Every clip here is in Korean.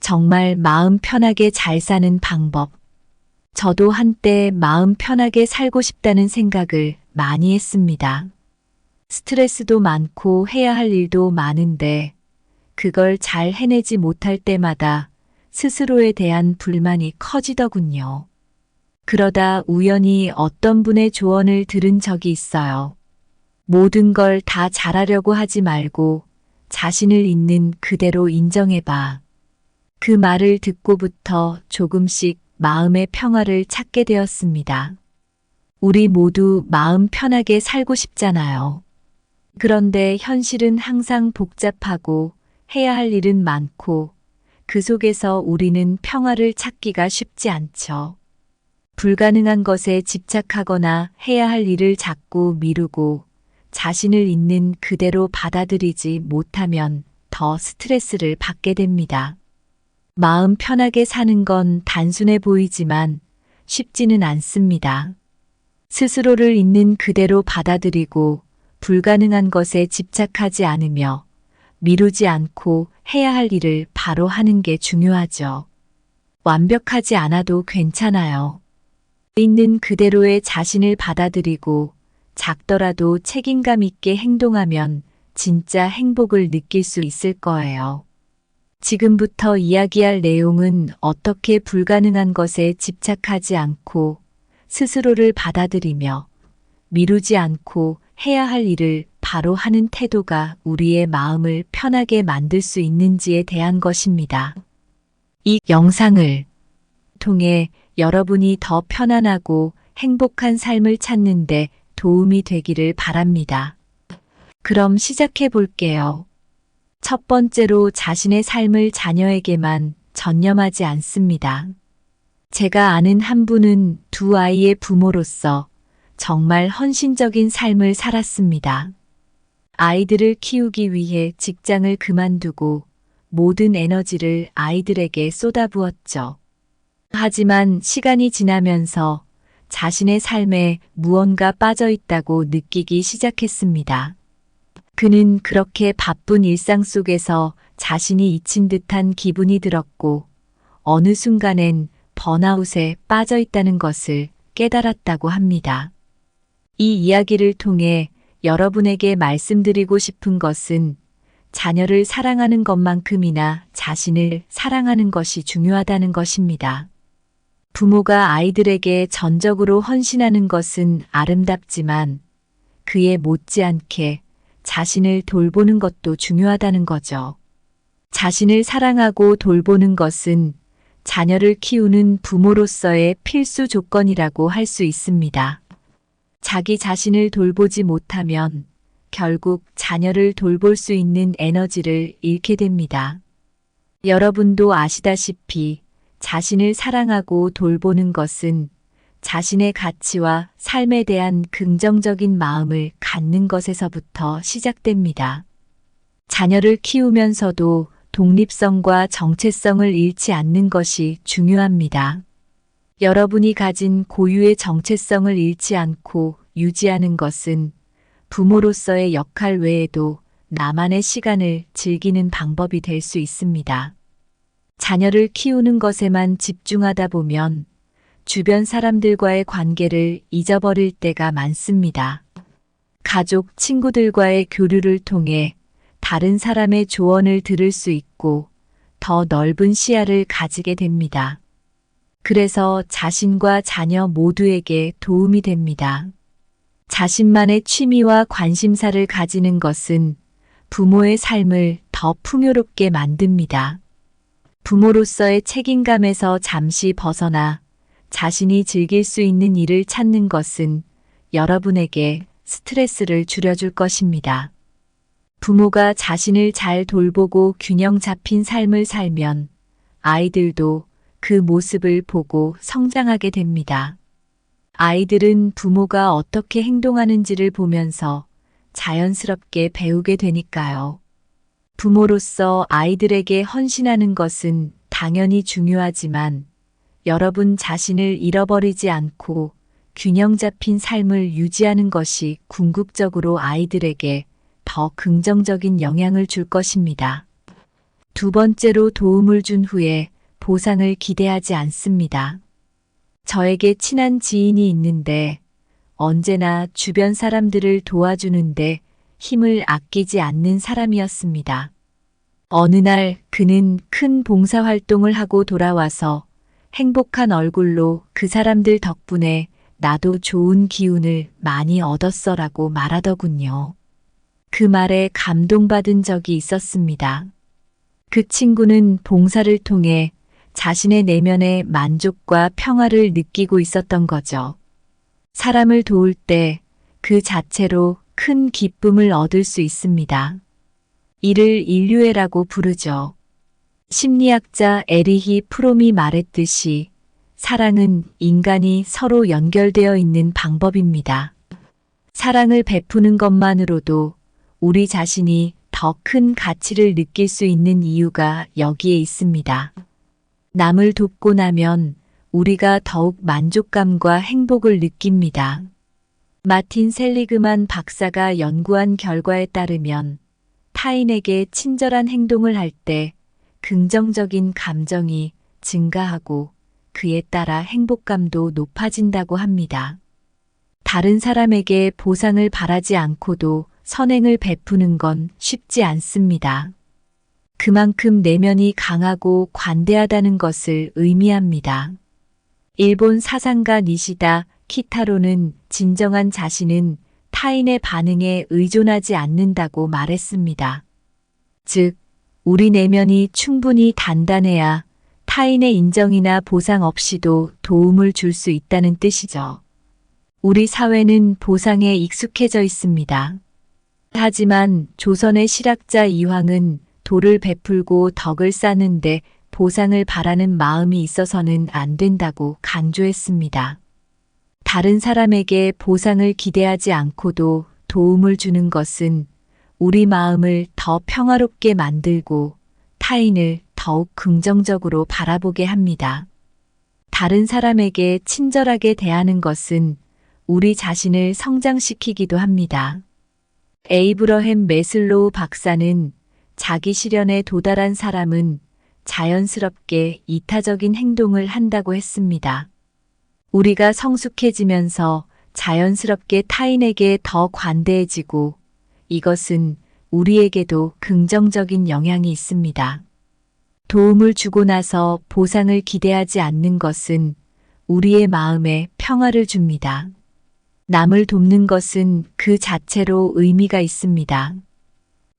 정말 마음 편하게 잘 사는 방법. 저도 한때 마음 편하게 살고 싶다는 생각을 많이 했습니다. 스트레스도 많고 해야 할 일도 많은데 그걸 잘 해내지 못할 때마다 스스로에 대한 불만이 커지더군요. 그러다 우연히 어떤 분의 조언을 들은 적이 있어요. 모든 걸 다 잘하려고 하지 말고 자신을 있는 그대로 인정해봐. 그 말을 듣고부터 조금씩 마음의 평화를 찾게 되었습니다. 우리 모두 마음 편하게 살고 싶잖아요. 그런데 현실은 항상 복잡하고 해야 할 일은 많고 그 속에서 우리는 평화를 찾기가 쉽지 않죠. 불가능한 것에 집착하거나 해야 할 일을 자꾸 미루고 자신을 있는 그대로 받아들이지 못하면 더 스트레스를 받게 됩니다. 마음 편하게 사는 건 단순해 보이지만 쉽지는 않습니다. 스스로를 있는 그대로 받아들이고 불가능한 것에 집착하지 않으며 미루지 않고 해야 할 일을 바로 하는 게 중요하죠. 완벽하지 않아도 괜찮아요. 있는 그대로의 자신을 받아들이고 작더라도 책임감 있게 행동하면 진짜 행복을 느낄 수 있을 거예요. 지금부터 이야기할 내용은 어떻게 불가능한 것에 집착하지 않고 스스로를 받아들이며 미루지 않고 해야 할 일을 바로 하는 태도가 우리의 마음을 편하게 만들 수 있는지에 대한 것입니다. 이 영상을 통해 여러분이 더 편안하고 행복한 삶을 찾는데 도움이 되기를 바랍니다. 그럼 시작해 볼게요. 첫 번째로 자신의 삶을 자녀에게만 전념하지 않습니다. 제가 아는 한 분은 두 아이의 부모로서 정말 헌신적인 삶을 살았습니다. 아이들을 키우기 위해 직장을 그만두고 모든 에너지를 아이들에게 쏟아부었죠. 하지만 시간이 지나면서 자신의 삶에 무언가 빠져 있다고 느끼기 시작했습니다. 그는 그렇게 바쁜 일상 속에서 자신이 잊힌 듯한 기분이 들었고 어느 순간엔 번아웃에 빠져 있다는 것을 깨달았다고 합니다. 이 이야기를 통해 여러분에게 말씀드리고 싶은 것은 자녀를 사랑하는 것만큼이나 자신을 사랑하는 것이 중요하다는 것입니다. 부모가 아이들에게 전적으로 헌신하는 것은 아름답지만 그에 못지않게 자신을 돌보는 것도 중요하다는 거죠. 자신을 사랑하고 돌보는 것은 자녀를 키우는 부모로서의 필수 조건이라고 할 수 있습니다. 자기 자신을 돌보지 못하면 결국 자녀를 돌볼 수 있는 에너지를 잃게 됩니다. 여러분도 아시다시피 자신을 사랑하고 돌보는 것은 자신의 가치와 삶에 대한 긍정적인 마음을 갖는 것에서부터 시작됩니다. 자녀를 키우면서도 독립성과 정체성을 잃지 않는 것이 중요합니다. 여러분이 가진 고유의 정체성을 잃지 않고 유지하는 것은 부모로서의 역할 외에도 나만의 시간을 즐기는 방법이 될 수 있습니다. 자녀를 키우는 것에만 집중하다 보면 주변 사람들과의 관계를 잊어버릴 때가 많습니다. 가족, 친구들과의 교류를 통해 다른 사람의 조언을 들을 수 있고 더 넓은 시야를 가지게 됩니다. 그래서 자신과 자녀 모두에게 도움이 됩니다. 자신만의 취미와 관심사를 가지는 것은 부모의 삶을 더 풍요롭게 만듭니다. 부모로서의 책임감에서 잠시 벗어나 자신이 즐길 수 있는 일을 찾는 것은 여러분에게 스트레스를 줄여줄 것입니다. 부모가 자신을 잘 돌보고 균형 잡힌 삶을 살면 아이들도 그 모습을 보고 성장하게 됩니다. 아이들은 부모가 어떻게 행동하는지를 보면서 자연스럽게 배우게 되니까요. 부모로서 아이들에게 헌신하는 것은 당연히 중요하지만 여러분 자신을 잃어버리지 않고 균형 잡힌 삶을 유지하는 것이 궁극적으로 아이들에게 더 긍정적인 영향을 줄 것입니다. 두 번째로 도움을 준 후에 보상을 기대하지 않습니다. 저에게 친한 지인이 있는데 언제나 주변 사람들을 도와주는데 힘을 아끼지 않는 사람이었습니다. 어느 날 그는 큰 봉사활동을 하고 돌아와서 행복한 얼굴로 그 사람들 덕분에 나도 좋은 기운을 많이 얻었어라고 말하더군요. 그 말에 감동받은 적이 있었습니다. 그 친구는 봉사를 통해 자신의 내면의 만족과 평화를 느끼고 있었던 거죠. 사람을 도울 때 그 자체로 큰 기쁨을 얻을 수 있습니다. 이를 인류애라고 부르죠. 심리학자 에리히 프롬이 말했듯이 사랑은 인간이 서로 연결되어 있는 방법입니다. 사랑을 베푸는 것만으로도 우리 자신이 더 큰 가치를 느낄 수 있는 이유가 여기에 있습니다. 남을 돕고 나면 우리가 더욱 만족감과 행복을 느낍니다. 마틴 셀리그만 박사가 연구한 결과에 따르면 타인에게 친절한 행동을 할 때 긍정적인 감정이 증가하고 그에 따라 행복감도 높아진다고 합니다. 다른 사람에게 보상을 바라지 않고도 선행을 베푸는 건 쉽지 않습니다. 그만큼 내면이 강하고 관대하다는 것을 의미합니다. 일본 사상가 니시다 키타로는 진정한 자신은 타인의 반응에 의존하지 않는다고 말했습니다. 즉, 우리 내면이 충분히 단단해야 타인의 인정이나 보상 없이도 도움을 줄 수 있다는 뜻이죠. 우리 사회는 보상에 익숙해져 있습니다. 하지만 조선의 실학자 이황은 도를 베풀고 덕을 쌓는데 보상을 바라는 마음이 있어서는 안 된다고 강조했습니다. 다른 사람에게 보상을 기대하지 않고도 도움을 주는 것은 우리 마음을 더 평화롭게 만들고 타인을 더욱 긍정적으로 바라보게 합니다. 다른 사람에게 친절하게 대하는 것은 우리 자신을 성장시키기도 합니다. 에이브러햄 매슬로우 박사는 자기 실현에 도달한 사람은 자연스럽게 이타적인 행동을 한다고 했습니다. 우리가 성숙해지면서 자연스럽게 타인에게 더 관대해지고 이것은 우리에게도 긍정적인 영향이 있습니다. 도움을 주고 나서 보상을 기대하지 않는 것은 우리의 마음에 평화를 줍니다. 남을 돕는 것은 그 자체로 의미가 있습니다.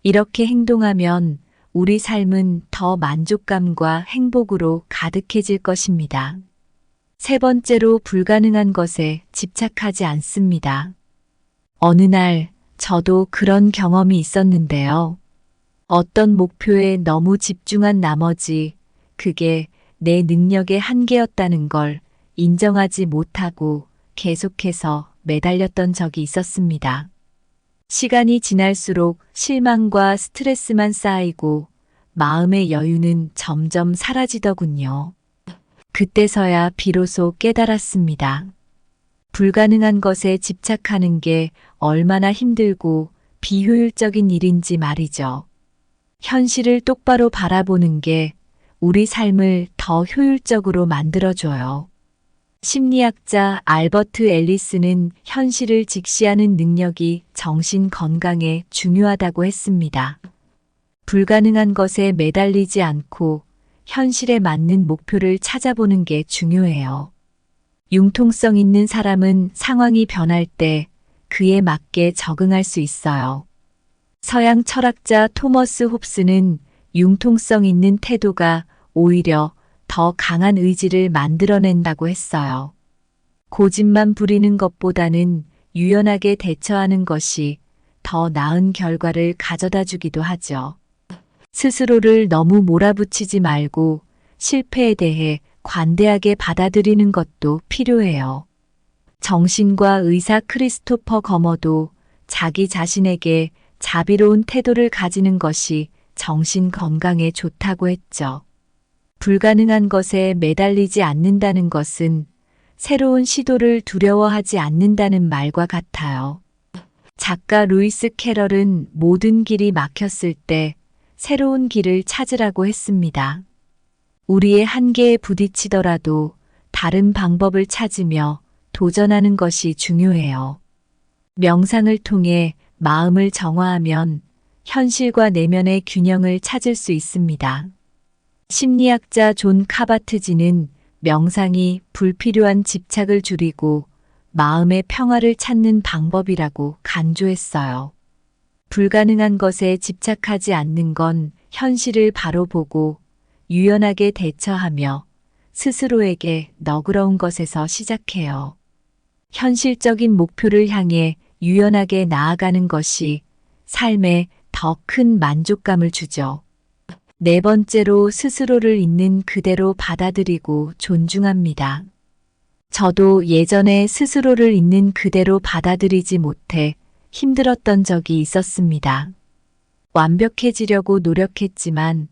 이렇게 행동하면 우리 삶은 더 만족감과 행복으로 가득해질 것입니다. 세 번째로 불가능한 것에 집착하지 않습니다. 어느 날 저도 그런 경험이 있었는데요. 어떤 목표에 너무 집중한 나머지 그게 내 능력의 한계였다는 걸 인정하지 못하고 계속해서 매달렸던 적이 있었습니다. 시간이 지날수록 실망과 스트레스만 쌓이고 마음의 여유는 점점 사라지더군요. 그때서야 비로소 깨달았습니다. 불가능한 것에 집착하는 게 얼마나 힘들고 비효율적인 일인지 말이죠. 현실을 똑바로 바라보는 게 우리 삶을 더 효율적으로 만들어줘요. 심리학자 알버트 앨리스는 현실을 직시하는 능력이 정신 건강에 중요하다고 했습니다. 불가능한 것에 매달리지 않고 현실에 맞는 목표를 찾아보는 게 중요해요. 융통성 있는 사람은 상황이 변할 때 그에 맞게 적응할 수 있어요. 서양 철학자 토머스 홉스는 융통성 있는 태도가 오히려 더 강한 의지를 만들어낸다고 했어요. 고집만 부리는 것보다는 유연하게 대처하는 것이 더 나은 결과를 가져다 주기도 하죠. 스스로를 너무 몰아붙이지 말고 실패에 대해 관대하게 받아들이는 것도 필요해요. 정신과 의사 크리스토퍼 거머도 자기 자신에게 자비로운 태도를 가지는 것이 정신 건강에 좋다고 했죠. 불가능한 것에 매달리지 않는다는 것은 새로운 시도를 두려워하지 않는다는 말과 같아요. 작가 루이스 캐럴은 모든 길이 막혔을 때 새로운 길을 찾으라고 했습니다. 우리의 한계에 부딪히더라도 다른 방법을 찾으며 도전하는 것이 중요해요. 명상을 통해 마음을 정화하면 현실과 내면의 균형을 찾을 수 있습니다. 심리학자 존 카바트지는 명상이 불필요한 집착을 줄이고 마음의 평화를 찾는 방법이라고 강조했어요. 불가능한 것에 집착하지 않는 건 현실을 바로 보고 유연하게 대처하며 스스로에게 너그러운 것에서 시작해요. 현실적인 목표를 향해 유연하게 나아가는 것이 삶에 더 큰 만족감을 주죠. 네 번째로 스스로를 있는 그대로 받아들이고 존중합니다. 저도 예전에 스스로를 있는 그대로 받아들이지 못해 힘들었던 적이 있었습니다. 완벽해지려고 노력했지만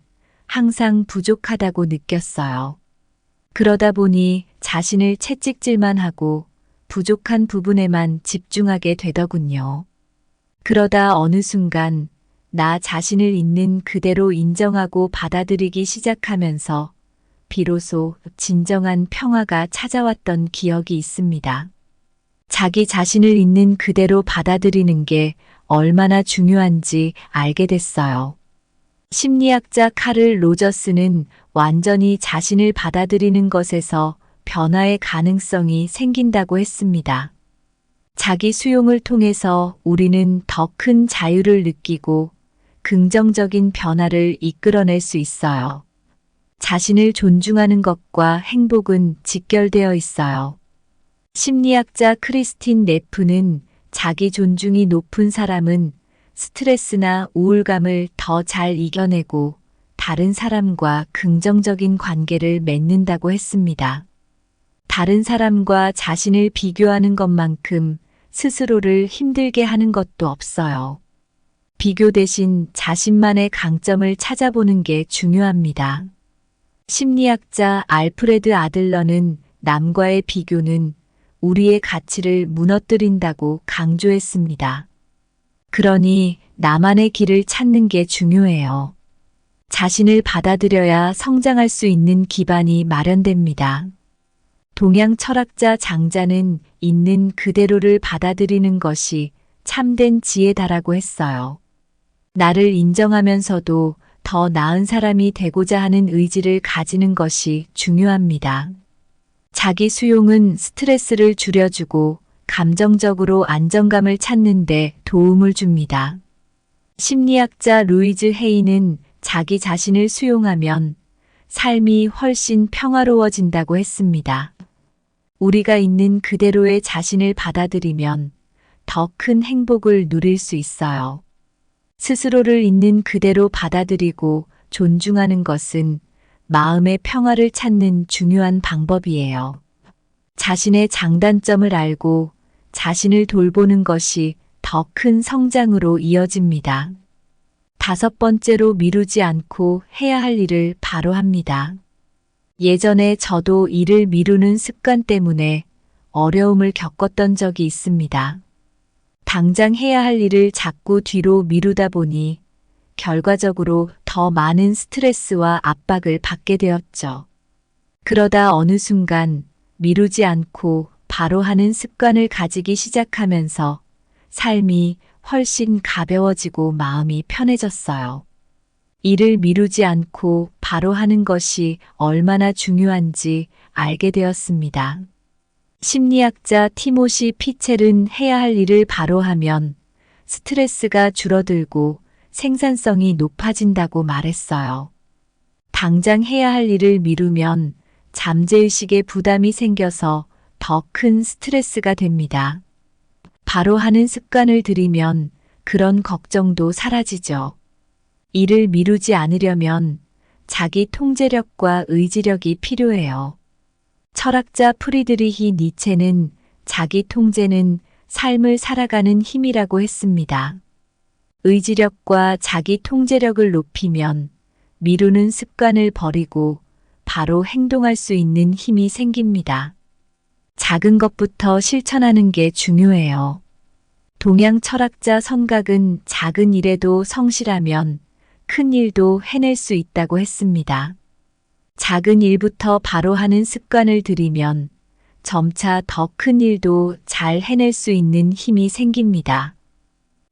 항상 부족하다고 느꼈어요. 그러다 보니 자신을 채찍질만 하고 부족한 부분에만 집중하게 되더군요. 그러다 어느 순간 나 자신을 있는 그대로 인정하고 받아들이기 시작하면서 비로소 진정한 평화가 찾아왔던 기억이 있습니다. 자기 자신을 있는 그대로 받아들이는 게 얼마나 중요한지 알게 됐어요. 심리학자 카를 로저스는 완전히 자신을 받아들이는 것에서 변화의 가능성이 생긴다고 했습니다. 자기 수용을 통해서 우리는 더 큰 자유를 느끼고 긍정적인 변화를 이끌어낼 수 있어요. 자신을 존중하는 것과 행복은 직결되어 있어요. 심리학자 크리스틴 네프는 자기 존중이 높은 사람은 스트레스나 우울감을 더 잘 이겨내고 다른 사람과 긍정적인 관계를 맺는다고 했습니다. 다른 사람과 자신을 비교하는 것만큼 스스로를 힘들게 하는 것도 없어요. 비교 대신 자신만의 강점을 찾아보는 게 중요합니다. 심리학자 알프레드 아들러는 남과의 비교는 우리의 가치를 무너뜨린다고 강조했습니다. 그러니 나만의 길을 찾는 게 중요해요. 자신을 받아들여야 성장할 수 있는 기반이 마련됩니다. 동양 철학자 장자는 있는 그대로를 받아들이는 것이 참된 지혜다라고 했어요. 나를 인정하면서도 더 나은 사람이 되고자 하는 의지를 가지는 것이 중요합니다. 자기 수용은 스트레스를 줄여주고 감정적으로 안정감을 찾는 데 도움을 줍니다. 심리학자 루이즈 헤이는 자기 자신을 수용하면 삶이 훨씬 평화로워진다고 했습니다. 우리가 있는 그대로의 자신을 받아들이면 더 큰 행복을 누릴 수 있어요. 스스로를 있는 그대로 받아들이고 존중하는 것은 마음의 평화를 찾는 중요한 방법이에요. 자신의 장단점을 알고 자신을 돌보는 것이 더 큰 성장으로 이어집니다. 다섯 번째로 미루지 않고 해야 할 일을 바로 합니다. 예전에 저도 일을 미루는 습관 때문에 어려움을 겪었던 적이 있습니다. 당장 해야 할 일을 자꾸 뒤로 미루다 보니 결과적으로 더 많은 스트레스와 압박을 받게 되었죠. 그러다 어느 순간 미루지 않고 바로 하는 습관을 가지기 시작하면서 삶이 훨씬 가벼워지고 마음이 편해졌어요. 일을 미루지 않고 바로 하는 것이 얼마나 중요한지 알게 되었습니다. 심리학자 티모시 피첼은 해야 할 일을 바로 하면 스트레스가 줄어들고 생산성이 높아진다고 말했어요. 당장 해야 할 일을 미루면 잠재의식에 부담이 생겨서 더 큰 스트레스가 됩니다. 바로 하는 습관을 들이면 그런 걱정도 사라지죠. 일을 미루지 않으려면 자기 통제력과 의지력이 필요해요. 철학자 프리드리히 니체는 자기 통제는 삶을 살아가는 힘이라고 했습니다. 의지력과 자기 통제력을 높이면 미루는 습관을 버리고 바로 행동할 수 있는 힘이 생깁니다. 작은 것부터 실천하는 게 중요해요. 동양 철학자 선각은 작은 일에도 성실하면 큰 일도 해낼 수 있다고 했습니다. 작은 일부터 바로 하는 습관을 들이면 점차 더 큰 일도 잘 해낼 수 있는 힘이 생깁니다.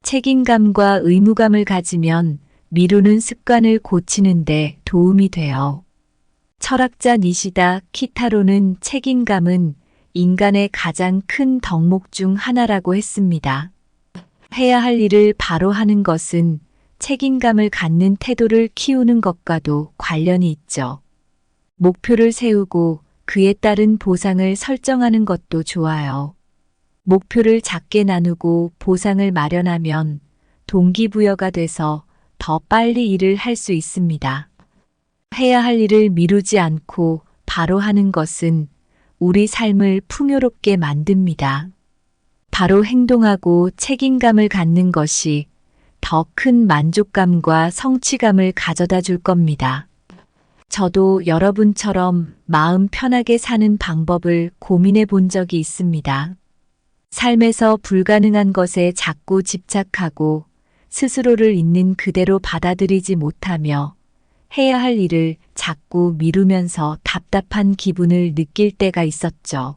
책임감과 의무감을 가지면 미루는 습관을 고치는데 도움이 돼요. 철학자 니시다 키타로는 책임감은 인간의 가장 큰 덕목 중 하나라고 했습니다. 해야 할 일을 바로 하는 것은 책임감을 갖는 태도를 키우는 것과도 관련이 있죠. 목표를 세우고 그에 따른 보상을 설정하는 것도 좋아요. 목표를 작게 나누고 보상을 마련하면 동기부여가 돼서 더 빨리 일을 할 수 있습니다. 해야 할 일을 미루지 않고 바로 하는 것은 우리 삶을 풍요롭게 만듭니다. 바로 행동하고 책임감을 갖는 것이 더 큰 만족감과 성취감을 가져다 줄 겁니다. 저도 여러분처럼 마음 편하게 사는 방법을 고민해 본 적이 있습니다. 삶에서 불가능한 것에 자꾸 집착하고 스스로를 있는 그대로 받아들이지 못하며 해야 할 일을 자꾸 미루면서 답답한 기분을 느낄 때가 있었죠.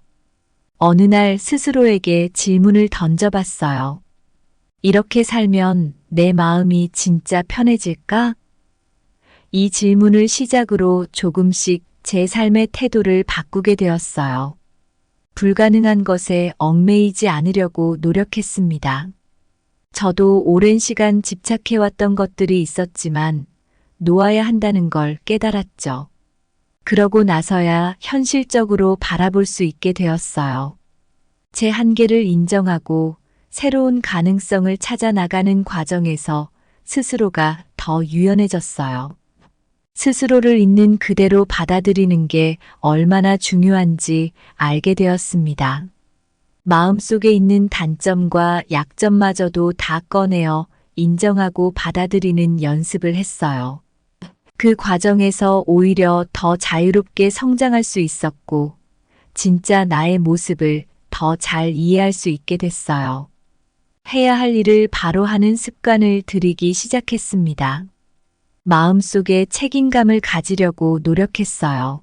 어느 날 스스로에게 질문을 던져봤어요. 이렇게 살면 내 마음이 진짜 편해질까? 이 질문을 시작으로 조금씩 제 삶의 태도를 바꾸게 되었어요. 불가능한 것에 얽매이지 않으려고 노력했습니다. 저도 오랜 시간 집착해왔던 것들이 있었지만 놓아야 한다는 걸 깨달았죠. 그러고 나서야 현실적으로 바라볼 수 있게 되었어요. 제 한계를 인정하고 새로운 가능성을 찾아 나가는 과정에서 스스로가 더 유연해졌어요. 스스로를 있는 그대로 받아들이는 게 얼마나 중요한지 알게 되었습니다. 마음속에 있는 단점과 약점마저도 다 꺼내어 인정하고 받아들이는 연습을 했어요. 그 과정에서 오히려 더 자유롭게 성장할 수 있었고, 진짜 나의 모습을 더 잘 이해할 수 있게 됐어요. 해야 할 일을 바로 하는 습관을 들이기 시작했습니다. 마음속에 책임감을 가지려고 노력했어요.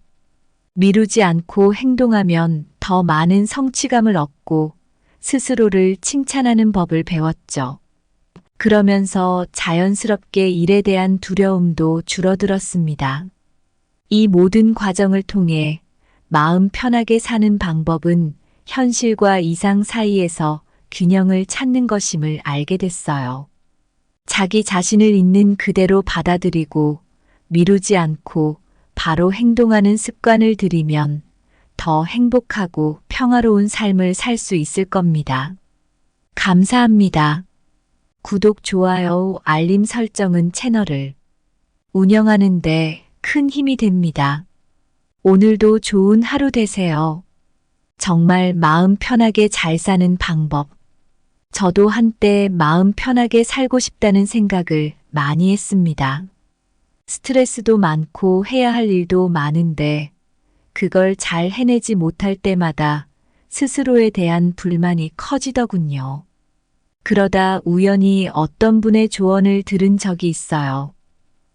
미루지 않고 행동하면 더 많은 성취감을 얻고 스스로를 칭찬하는 법을 배웠죠. 그러면서 자연스럽게 일에 대한 두려움도 줄어들었습니다. 이 모든 과정을 통해 마음 편하게 사는 방법은 현실과 이상 사이에서 균형을 찾는 것임을 알게 됐어요. 자기 자신을 있는 그대로 받아들이고 미루지 않고 바로 행동하는 습관을 들이면 더 행복하고 평화로운 삶을 살 수 있을 겁니다. 감사합니다. 구독, 좋아요, 알림 설정은 채널을 운영하는데 큰 힘이 됩니다. 오늘도 좋은 하루 되세요. 정말 마음 편하게 잘 사는 방법. 저도 한때 마음 편하게 살고 싶다는 생각을 많이 했습니다. 스트레스도 많고 해야 할 일도 많은데 그걸 잘 해내지 못할 때마다 스스로에 대한 불만이 커지더군요. 그러다 우연히 어떤 분의 조언을 들은 적이 있어요.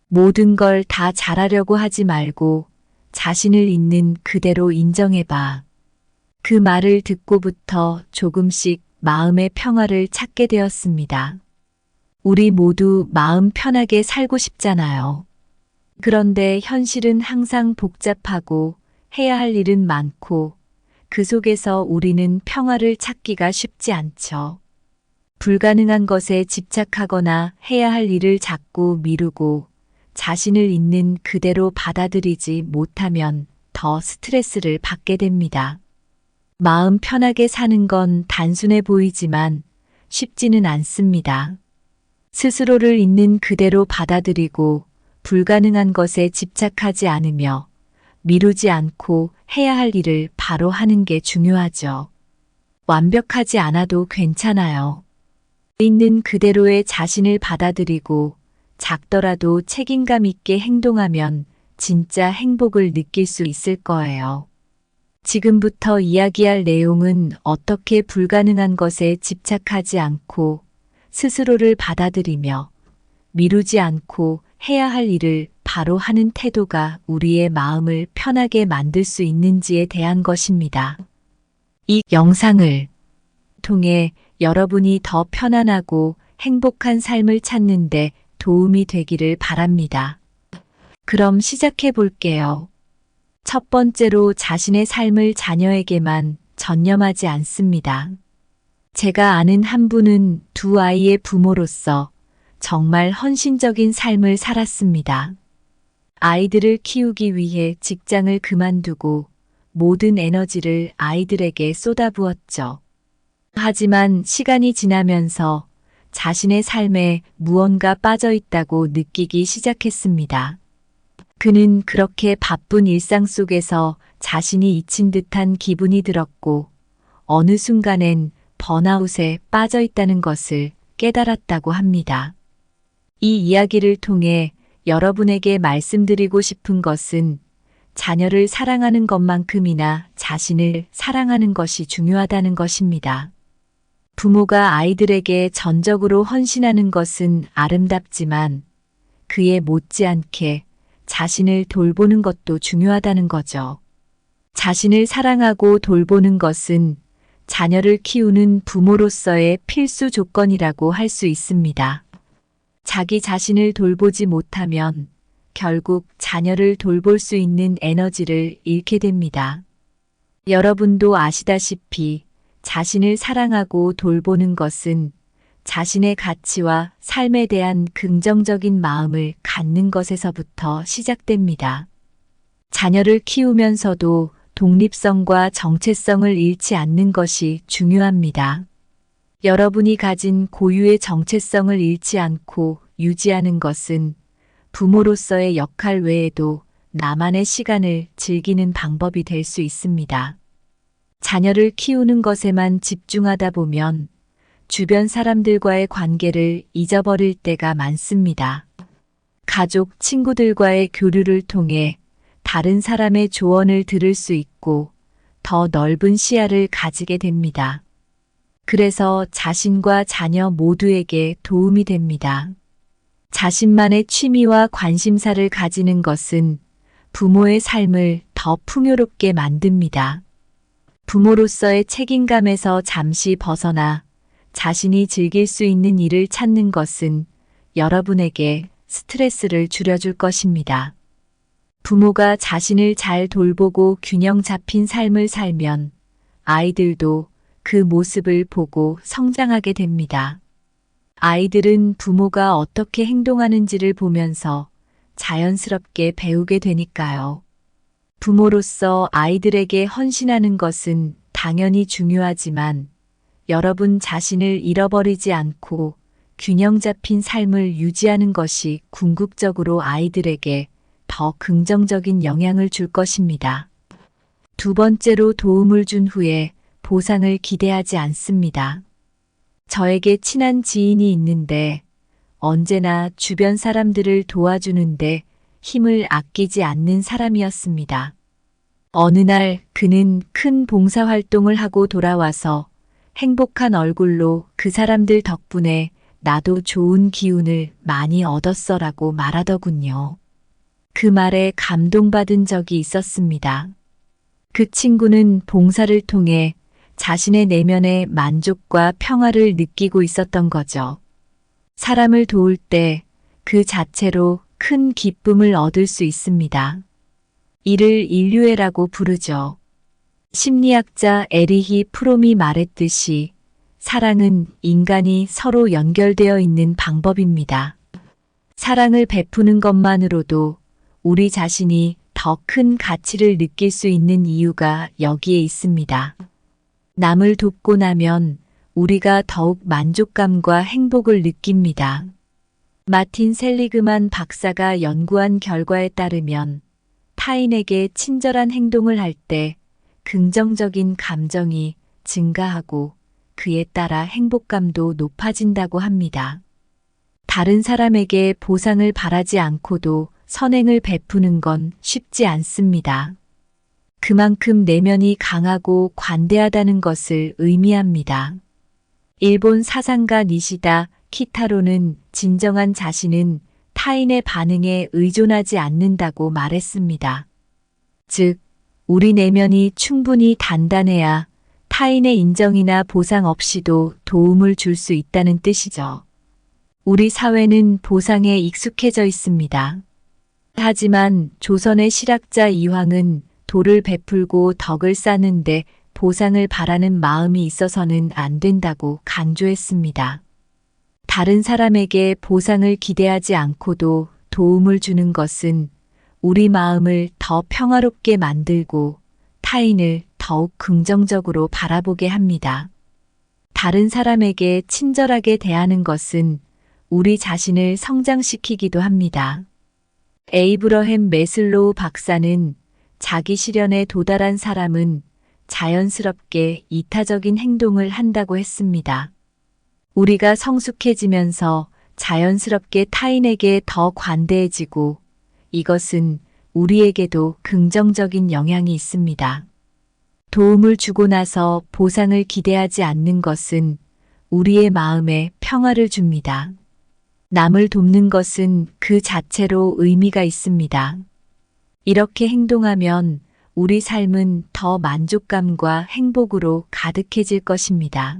모든 걸 다 잘하려고 하지 말고 자신을 있는 그대로 인정해봐. 그 말을 듣고부터 조금씩 마음의 평화를 찾게 되었습니다. 우리 모두 마음 편하게 살고 싶잖아요. 그런데 현실은 항상 복잡하고 해야 할 일은 많고 그 속에서 우리는 평화를 찾기가 쉽지 않죠. 불가능한 것에 집착하거나 해야 할 일을 자꾸 미루고 자신을 있는 그대로 받아들이지 못하면 더 스트레스를 받게 됩니다. 마음 편하게 사는 건 단순해 보이지만 쉽지는 않습니다. 스스로를 있는 그대로 받아들이고 불가능한 것에 집착하지 않으며 미루지 않고 해야 할 일을 바로 하는 게 중요하죠. 완벽하지 않아도 괜찮아요. 있는 그대로의 자신을 받아들이고 작더라도 책임감 있게 행동하면 진짜 행복을 느낄 수 있을 거예요. 지금부터 이야기할 내용은 어떻게 불가능한 것에 집착하지 않고 스스로를 받아들이며 미루지 않고 해야 할 일을 바로 하는 태도가 우리의 마음을 편하게 만들 수 있는지에 대한 것입니다. 이 영상을 통해 여러분이 더 편안하고 행복한 삶을 찾는데 도움이 되기를 바랍니다. 그럼 시작해 볼게요. 첫 번째로 자신의 삶을 자녀에게만 전념하지 않습니다. 제가 아는 한 분은 두 아이의 부모로서 정말 헌신적인 삶을 살았습니다. 아이들을 키우기 위해 직장을 그만두고 모든 에너지를 아이들에게 쏟아부었죠. 하지만 시간이 지나면서 자신의 삶에 무언가 빠져 있다고 느끼기 시작했습니다. 그는 그렇게 바쁜 일상 속에서 자신이 잊힌 듯한 기분이 들었고 어느 순간엔 번아웃에 빠져 있다는 것을 깨달았다고 합니다. 이 이야기를 통해 여러분에게 말씀드리고 싶은 것은 자녀를 사랑하는 것만큼이나 자신을 사랑하는 것이 중요하다는 것입니다. 부모가 아이들에게 전적으로 헌신하는 것은 아름답지만 그에 못지않게 자신을 돌보는 것도 중요하다는 거죠. 자신을 사랑하고 돌보는 것은 자녀를 키우는 부모로서의 필수 조건이라고 할 수 있습니다. 자기 자신을 돌보지 못하면 결국 자녀를 돌볼 수 있는 에너지를 잃게 됩니다. 여러분도 아시다시피 자신을 사랑하고 돌보는 것은 자신의 가치와 삶에 대한 긍정적인 마음을 갖는 것에서부터 시작됩니다. 자녀를 키우면서도 독립성과 정체성을 잃지 않는 것이 중요합니다. 여러분이 가진 고유의 정체성을 잃지 않고 유지하는 것은 부모로서의 역할 외에도 나만의 시간을 즐기는 방법이 될 수 있습니다. 자녀를 키우는 것에만 집중하다 보면 주변 사람들과의 관계를 잊어버릴 때가 많습니다. 가족, 친구들과의 교류를 통해 다른 사람의 조언을 들을 수 있고 더 넓은 시야를 가지게 됩니다. 그래서 자신과 자녀 모두에게 도움이 됩니다. 자신만의 취미와 관심사를 가지는 것은 부모의 삶을 더 풍요롭게 만듭니다. 부모로서의 책임감에서 잠시 벗어나 자신이 즐길 수 있는 일을 찾는 것은 여러분에게 스트레스를 줄여줄 것입니다. 부모가 자신을 잘 돌보고 균형 잡힌 삶을 살면 아이들도 그 모습을 보고 성장하게 됩니다. 아이들은 부모가 어떻게 행동하는지를 보면서 자연스럽게 배우게 되니까요. 부모로서 아이들에게 헌신하는 것은 당연히 중요하지만 여러분 자신을 잃어버리지 않고 균형 잡힌 삶을 유지하는 것이 궁극적으로 아이들에게 더 긍정적인 영향을 줄 것입니다. 두 번째로 도움을 준 후에 보상을 기대하지 않습니다. 저에게 친한 지인이 있는데 언제나 주변 사람들을 도와주는데 힘을 아끼지 않는 사람이었습니다. 어느 날 그는 큰 봉사활동을 하고 돌아와서 행복한 얼굴로 그 사람들 덕분에 나도 좋은 기운을 많이 얻었어라고 말하더군요. 그 말에 감동받은 적이 있었습니다. 그 친구는 봉사를 통해 자신의 내면의 만족과 평화를 느끼고 있었던 거죠. 사람을 도울 때 그 자체로 큰 기쁨을 얻을 수 있습니다. 이를 인류애라고 부르죠. 심리학자 에리히 프롬이 말했듯이 사랑은 인간이 서로 연결되어 있는 방법입니다. 사랑을 베푸는 것만으로도 우리 자신이 더 큰 가치를 느낄 수 있는 이유가 여기에 있습니다. 남을 돕고 나면 우리가 더욱 만족감과 행복을 느낍니다. 마틴 셀리그만 박사가 연구한 결과에 따르면 타인에게 친절한 행동을 할 때 긍정적인 감정이 증가하고 그에 따라 행복감도 높아진다고 합니다. 다른 사람에게 보상을 바라지 않고도 선행을 베푸는 건 쉽지 않습니다. 그만큼 내면이 강하고 관대하다는 것을 의미합니다. 일본 사상가 니시다 키타로는 진정한 자신은 타인의 반응에 의존하지 않는다고 말했습니다. 즉, 우리 내면이 충분히 단단해야 타인의 인정이나 보상 없이도 도움을 줄 수 있다는 뜻이죠. 우리 사회는 보상에 익숙해져 있습니다. 하지만 조선의 실학자 이황은 도를 베풀고 덕을 쌓는데 보상을 바라는 마음이 있어서는 안 된다고 강조했습니다. 다른 사람에게 보상을 기대하지 않고도 도움을 주는 것은 우리 마음을 더 평화롭게 만들고 타인을 더욱 긍정적으로 바라보게 합니다. 다른 사람에게 친절하게 대하는 것은 우리 자신을 성장시키기도 합니다. 에이브러햄 매슬로우 박사는 자기 실현에 도달한 사람은 자연스럽게 이타적인 행동을 한다고 했습니다. 우리가 성숙해지면서 자연스럽게 타인에게 더 관대해지고 이것은 우리에게도 긍정적인 영향이 있습니다. 도움을 주고 나서 보상을 기대하지 않는 것은 우리의 마음에 평화를 줍니다. 남을 돕는 것은 그 자체로 의미가 있습니다. 이렇게 행동하면 우리 삶은 더 만족감과 행복으로 가득해질 것입니다.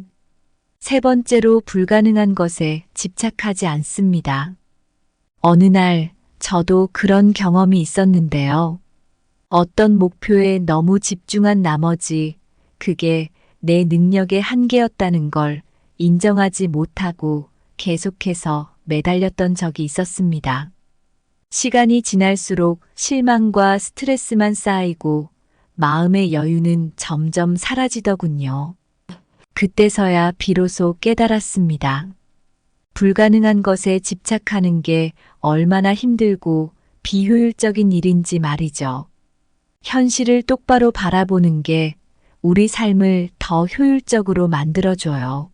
세 번째로 불가능한 것에 집착하지 않습니다. 어느 날 저도 그런 경험이 있었는데요. 어떤 목표에 너무 집중한 나머지 그게 내 능력의 한계였다는 걸 인정하지 못하고 계속해서 매달렸던 적이 있었습니다. 시간이 지날수록 실망과 스트레스만 쌓이고 마음의 여유는 점점 사라지더군요. 그때서야 비로소 깨달았습니다. 불가능한 것에 집착하는 게 얼마나 힘들고 비효율적인 일인지 말이죠. 현실을 똑바로 바라보는 게 우리 삶을 더 효율적으로 만들어줘요.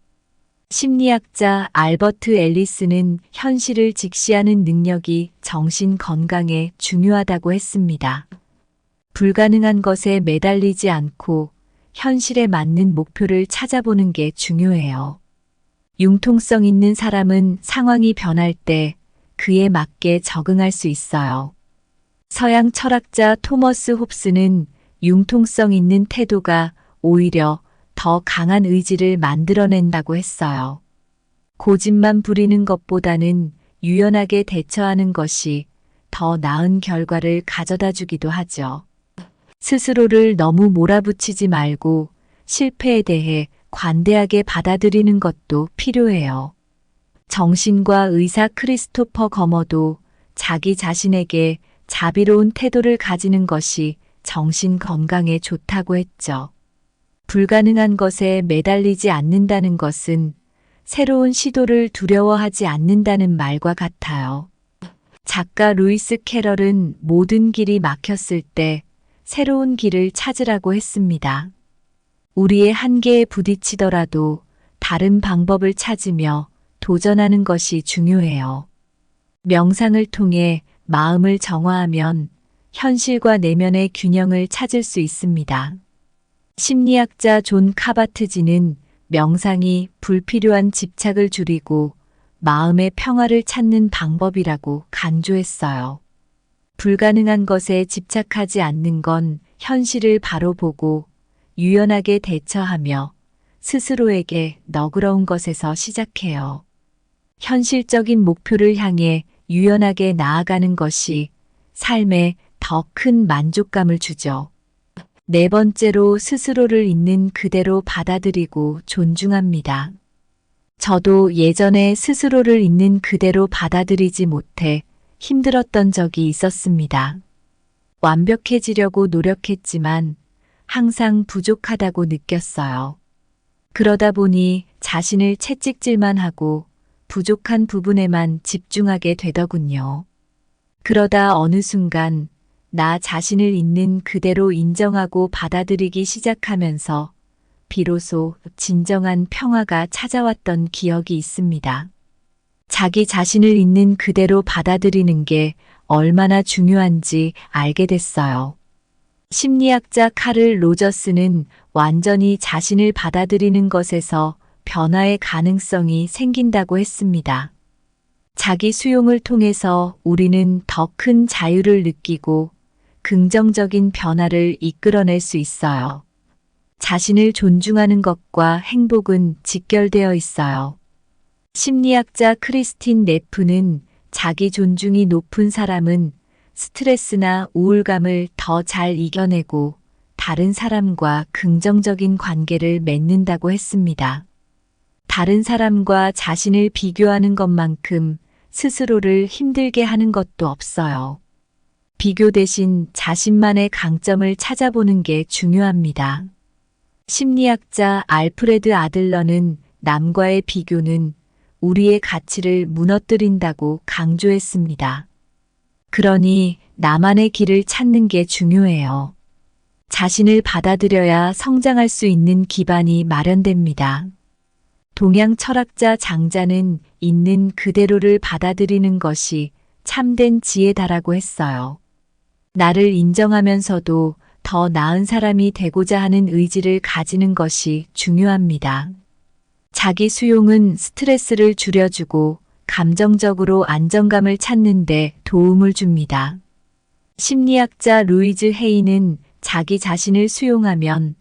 심리학자 알버트 앨리스는 현실을 직시하는 능력이 정신 건강에 중요하다고 했습니다. 불가능한 것에 매달리지 않고 현실에 맞는 목표를 찾아보는 게 중요해요. 융통성 있는 사람은 상황이 변할 때 그에 맞게 적응할 수 있어요. 서양 철학자 토머스 홉스는 융통성 있는 태도가 오히려 더 강한 의지를 만들어낸다고 했어요. 고집만 부리는 것보다는 유연하게 대처하는 것이 더 나은 결과를 가져다 주기도 하죠. 스스로를 너무 몰아붙이지 말고 실패에 대해 관대하게 받아들이는 것도 필요해요. 정신과 의사 크리스토퍼 거머도 자기 자신에게 자비로운 태도를 가지는 것이 정신 건강에 좋다고 했죠. 불가능한 것에 매달리지 않는다는 것은 새로운 시도를 두려워하지 않는다는 말과 같아요. 작가 루이스 캐럴은 모든 길이 막혔을 때 새로운 길을 찾으라고 했습니다. 우리의 한계에 부딪히더라도 다른 방법을 찾으며 도전하는 것이 중요해요. 명상을 통해 마음을 정화하면 현실과 내면의 균형을 찾을 수 있습니다. 심리학자 존 카바트지는 명상이 불필요한 집착을 줄이고 마음의 평화를 찾는 방법이라고 간주했어요. 불가능한 것에 집착하지 않는 건 현실을 바로 보고 유연하게 대처하며 스스로에게 너그러운 것에서 시작해요. 현실적인 목표를 향해 유연하게 나아가는 것이 삶에 더 큰 만족감을 주죠. 네 번째로 스스로를 있는 그대로 받아들이고 존중합니다. 저도 예전에 스스로를 있는 그대로 받아들이지 못해 힘들었던 적이 있었습니다. 완벽해지려고 노력했지만 항상 부족하다고 느꼈어요. 그러다 보니 자신을 채찍질만 하고 부족한 부분에만 집중하게 되더군요. 그러다 어느 순간 나 자신을 있는 그대로 인정하고 받아들이기 시작하면서 비로소 진정한 평화가 찾아왔던 기억이 있습니다. 자기 자신을 있는 그대로 받아들이는 게 얼마나 중요한지 알게 됐어요. 심리학자 카를 로저스는 완전히 자신을 받아들이는 것에서 변화의 가능성이 생긴다고 했습니다. 자기 수용을 통해서 우리는 더 큰 자유를 느끼고 긍정적인 변화를 이끌어낼 수 있어요. 자신을 존중하는 것과 행복은 직결되어 있어요. 심리학자 크리스틴 네프는 자기 존중이 높은 사람은 스트레스나 우울감을 더 잘 이겨내고 다른 사람과 긍정적인 관계를 맺는다고 했습니다. 다른 사람과 자신을 비교하는 것만큼 스스로를 힘들게 하는 것도 없어요. 비교 대신 자신만의 강점을 찾아보는 게 중요합니다. 심리학자 알프레드 아들러는 남과의 비교는 우리의 가치를 무너뜨린다고 강조했습니다. 그러니 나만의 길을 찾는 게 중요해요. 자신을 받아들여야 성장할 수 있는 기반이 마련됩니다. 동양 철학자 장자는 있는 그대로를 받아들이는 것이 참된 지혜다라고 했어요. 나를 인정하면서도 더 나은 사람이 되고자 하는 의지를 가지는 것이 중요합니다. 자기 수용은 스트레스를 줄여주고 감정적으로 안정감을 찾는 데 도움을 줍니다. 심리학자 루이즈 헤이는 자기 자신을 수용하면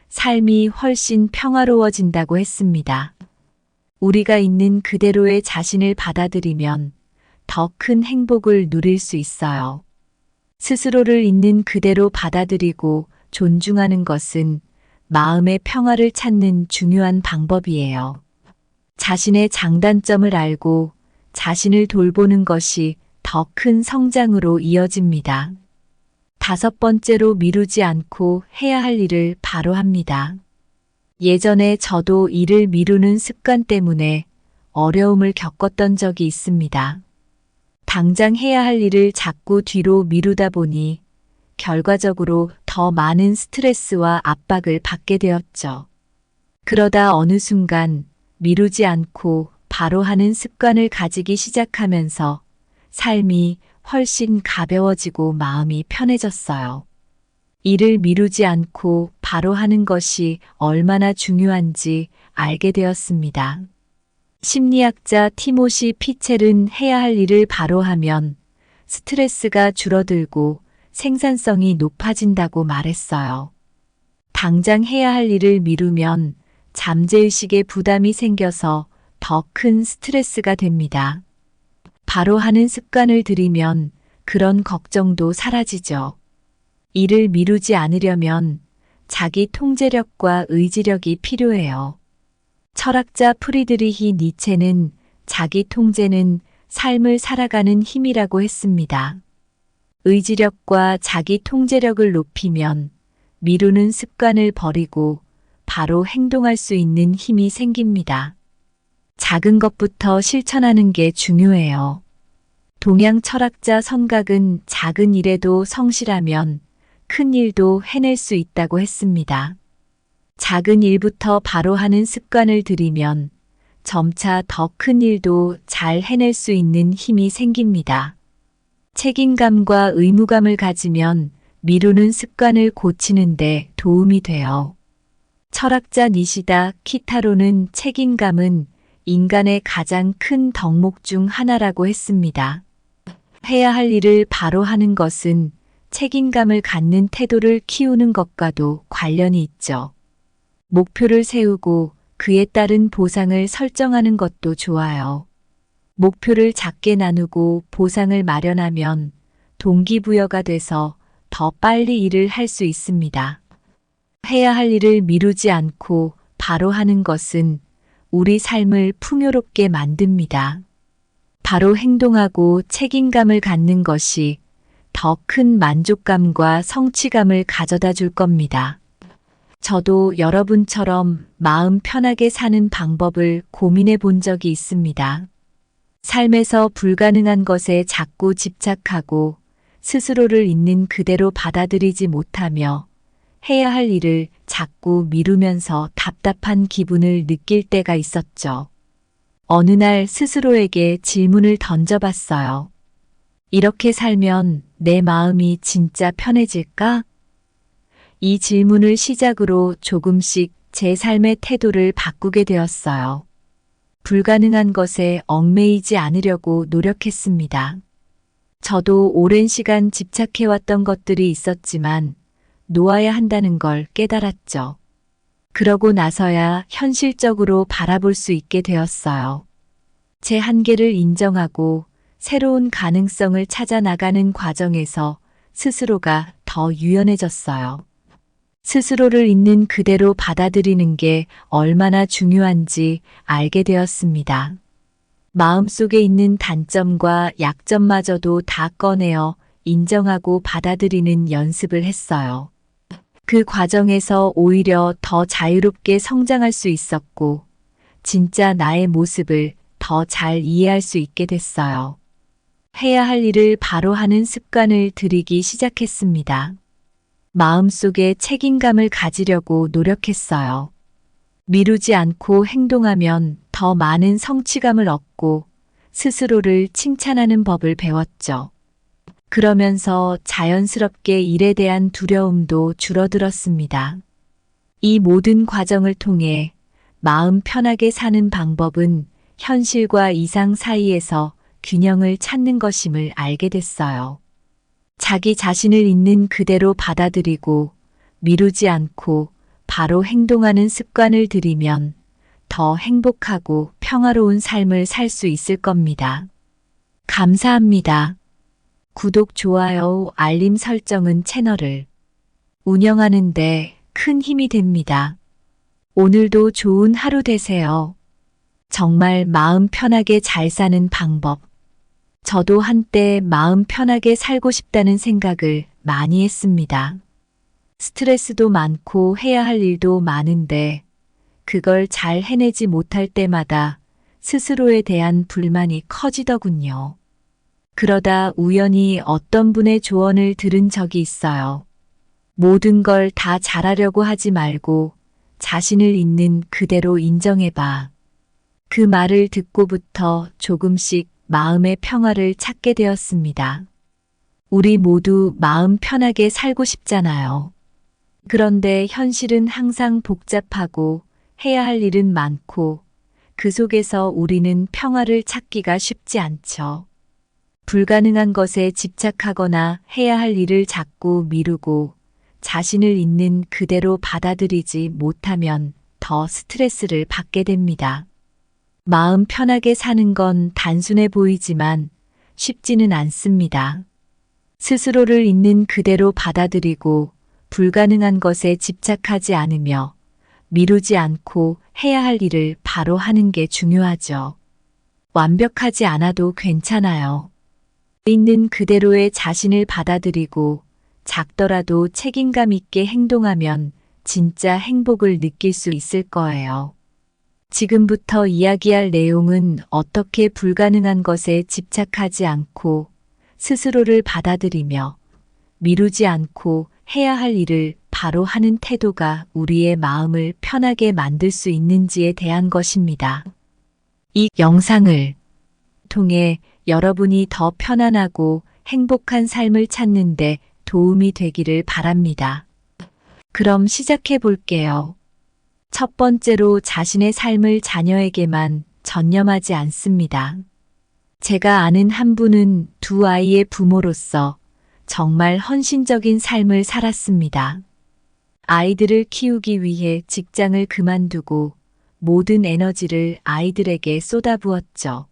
삶이 훨씬 평화로워진다고 했습니다. 우리가 있는 그대로의 자신을 받아들이면 더 큰 행복을 누릴 수 있어요. 스스로를 있는 그대로 받아들이고 존중하는 것은 마음의 평화를 찾는 중요한 방법이에요. 자신의 장단점을 알고 자신을 돌보는 것이 더 큰 성장으로 이어집니다. 5번째로 미루지 않고 해야 할 일을 바로 합니다. 예전에 저도 일을 미루는 습관 때문에 어려움을 겪었던 적이 있습니다. 당장 해야 할 일을 자꾸 뒤로 미루다 보니 결과적으로 더 많은 스트레스와 압박을 받게 되었죠. 그러다 어느 순간 미루지 않고 바로 하는 습관을 가지기 시작하면서 삶이 훨씬 가벼워지고 마음이 편해졌어요. 일을 미루지 않고 바로 하는 것이 얼마나 중요한지 알게 되었습니다. 심리학자 티모시 피첼은 해야 할 일을 바로 하면 스트레스가 줄어들고 생산성이 높아진다고 말했어요. 당장 해야 할 일을 미루면 잠재의식에 부담이 생겨서 더 큰 스트레스가 됩니다. 바로 하는 습관을 들이면 그런 걱정도 사라지죠. 일을 미루지 않으려면 자기 통제력과 의지력이 필요해요. 철학자 프리드리히 니체는 자기 통제는 삶을 살아가는 힘이라고 했습니다. 의지력과 자기 통제력을 높이면 미루는 습관을 버리고 바로 행동할 수 있는 힘이 생깁니다. 작은 것부터 실천하는 게 중요해요. 동양 철학자 선각은 작은 일에도 성실하면 큰 일도 해낼 수 있다고 했습니다. 작은 일부터 바로 하는 습관을 들이면 점차 더 큰 일도 잘 해낼 수 있는 힘이 생깁니다. 책임감과 의무감을 가지면 미루는 습관을 고치는 데 도움이 돼요. 철학자 니시다 키타로는 책임감은 인간의 가장 큰 덕목 중 하나라고 했습니다. 해야 할 일을 바로 하는 것은 책임감을 갖는 태도를 키우는 것과도 관련이 있죠. 목표를 세우고 그에 따른 보상을 설정하는 것도 좋아요. 목표를 작게 나누고 보상을 마련하면 동기부여가 돼서 더 빨리 일을 할 수 있습니다. 해야 할 일을 미루지 않고 바로 하는 것은 우리 삶을 풍요롭게 만듭니다. 바로 행동하고 책임감을 갖는 것이 더 큰 만족감과 성취감을 가져다 줄 겁니다. 저도 여러분처럼 마음 편하게 사는 방법을 고민해 본 적이 있습니다. 삶에서 불가능한 것에 자꾸 집착하고 스스로를 있는 그대로 받아들이지 못하며 해야 할 일을 자꾸 미루면서 답답한 기분을 느낄 때가 있었죠. 어느 날 스스로에게 질문을 던져봤어요. 이렇게 살면 내 마음이 진짜 편해질까? 이 질문을 시작으로 조금씩 제 삶의 태도를 바꾸게 되었어요. 불가능한 것에 얽매이지 않으려고 노력했습니다. 저도 오랜 시간 집착해왔던 것들이 있었지만 놓아야 한다는 걸 깨달았죠. 그러고 나서야 현실적으로 바라볼 수 있게 되었어요. 제 한계를 인정하고 새로운 가능성을 찾아 나가는 과정에서 스스로가 더 유연해졌어요. 스스로를 있는 그대로 받아들이는 게 얼마나 중요한지 알게 되었습니다. 마음속에 있는 단점과 약점마저도 다 꺼내어 인정하고 받아들이는 연습을 했어요. 그 과정에서 오히려 더 자유롭게 성장할 수 있었고, 진짜 나의 모습을 더 잘 이해할 수 있게 됐어요. 해야 할 일을 바로 하는 습관을 들이기 시작했습니다. 마음속에 책임감을 가지려고 노력했어요. 미루지 않고 행동하면 더 많은 성취감을 얻고 스스로를 칭찬하는 법을 배웠죠. 그러면서 자연스럽게 일에 대한 두려움도 줄어들었습니다. 이 모든 과정을 통해 마음 편하게 사는 방법은 현실과 이상 사이에서 균형을 찾는 것임을 알게 됐어요. 자기 자신을 있는 그대로 받아들이고 미루지 않고 바로 행동하는 습관을 들이면 더 행복하고 평화로운 삶을 살 수 있을 겁니다. 감사합니다. 구독, 좋아요, 알림 설정은 채널을 운영하는데 큰 힘이 됩니다. 오늘도 좋은 하루 되세요. 정말 마음 편하게 잘 사는 방법. 저도 한때 마음 편하게 살고 싶다는 생각을 많이 했습니다. 스트레스도 많고 해야 할 일도 많은데 그걸 잘 해내지 못할 때마다 스스로에 대한 불만이 커지더군요. 그러다 우연히 어떤 분의 조언을 들은 적이 있어요. 모든 걸 다 잘하려고 하지 말고 자신을 있는 그대로 인정해봐. 그 말을 듣고부터 조금씩 마음의 평화를 찾게 되었습니다. 우리 모두 마음 편하게 살고 싶잖아요. 그런데 현실은 항상 복잡하고 해야 할 일은 많고 그 속에서 우리는 평화를 찾기가 쉽지 않죠. 불가능한 것에 집착하거나 해야 할 일을 자꾸 미루고 자신을 있는 그대로 받아들이지 못하면 더 스트레스를 받게 됩니다. 마음 편하게 사는 건 단순해 보이지만 쉽지는 않습니다. 스스로를 있는 그대로 받아들이고 불가능한 것에 집착하지 않으며 미루지 않고 해야 할 일을 바로 하는 게 중요하죠. 완벽하지 않아도 괜찮아요. 있는 그대로의 자신을 받아들이고 작더라도 책임감 있게 행동하면 진짜 행복을 느낄 수 있을 거예요. 지금부터 이야기할 내용은 어떻게 불가능한 것에 집착하지 않고 스스로를 받아들이며 미루지 않고 해야 할 일을 바로 하는 태도가 우리의 마음을 편하게 만들 수 있는지에 대한 것입니다. 이 영상을 통해 여러분이 더 편안하고 행복한 삶을 찾는데 도움이 되기를 바랍니다. 그럼 시작해 볼게요. 첫 번째로 자신의 삶을 자녀에게만 전념하지 않습니다. 제가 아는 한 분은 두 아이의 부모로서 정말 헌신적인 삶을 살았습니다. 아이들을 키우기 위해 직장을 그만두고 모든 에너지를 아이들에게 쏟아부었죠.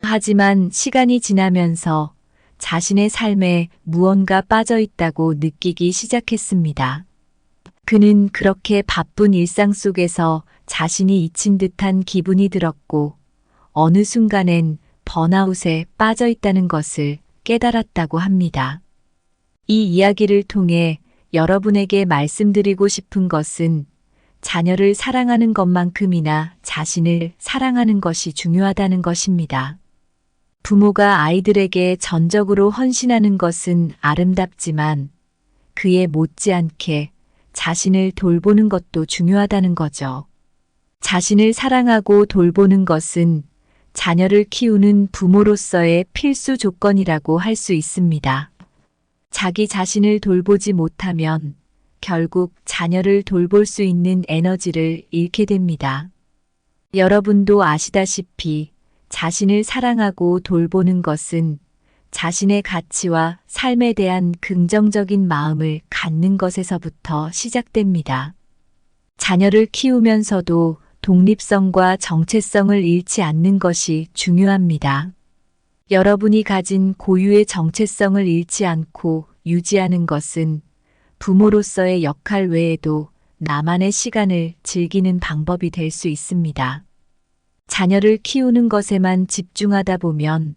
하지만 시간이 지나면서 자신의 삶에 무언가 빠져 있다고 느끼기 시작했습니다. 그는 그렇게 바쁜 일상 속에서 자신이 잊힌 듯한 기분이 들었고 어느 순간엔 번아웃에 빠져 있다는 것을 깨달았다고 합니다. 이 이야기를 통해 여러분에게 말씀드리고 싶은 것은 자녀를 사랑하는 것만큼이나 자신을 사랑하는 것이 중요하다는 것입니다. 부모가 아이들에게 전적으로 헌신하는 것은 아름답지만 그에 못지않게 자신을 돌보는 것도 중요하다는 거죠. 자신을 사랑하고 돌보는 것은 자녀를 키우는 부모로서의 필수 조건이라고 할 수 있습니다. 자기 자신을 돌보지 못하면 결국 자녀를 돌볼 수 있는 에너지를 잃게 됩니다. 여러분도 아시다시피 자신을 사랑하고 돌보는 것은 자신의 가치와 삶에 대한 긍정적인 마음을 갖는 것에서부터 시작됩니다. 자녀를 키우면서도 독립성과 정체성을 잃지 않는 것이 중요합니다. 여러분이 가진 고유의 정체성을 잃지 않고 유지하는 것은 부모로서의 역할 외에도 나만의 시간을 즐기는 방법이 될 수 있습니다. 자녀를 키우는 것에만 집중하다 보면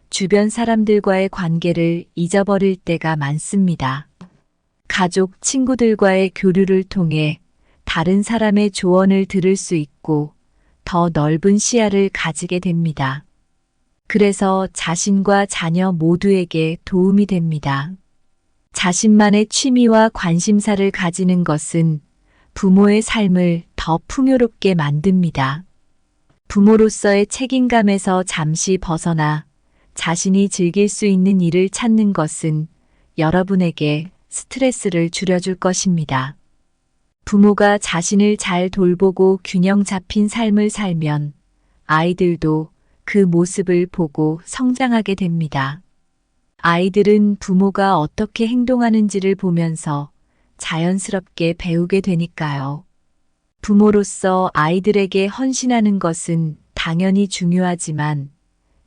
주변 사람들과의 관계를 잊어버릴 때가 많습니다. 가족, 친구들과의 교류를 통해 다른 사람의 조언을 들을 수 있고 더 넓은 시야를 가지게 됩니다. 그래서 자신과 자녀 모두에게 도움이 됩니다. 자신만의 취미와 관심사를 가지는 것은 부모의 삶을 더 풍요롭게 만듭니다. 부모로서의 책임감에서 잠시 벗어나 자신이 즐길 수 있는 일을 찾는 것은 여러분에게 스트레스를 줄여줄 것입니다. 부모가 자신을 잘 돌보고 균형 잡힌 삶을 살면 아이들도 그 모습을 보고 성장하게 됩니다. 아이들은 부모가 어떻게 행동하는지를 보면서 자연스럽게 배우게 되니까요. 부모로서 아이들에게 헌신하는 것은 당연히 중요하지만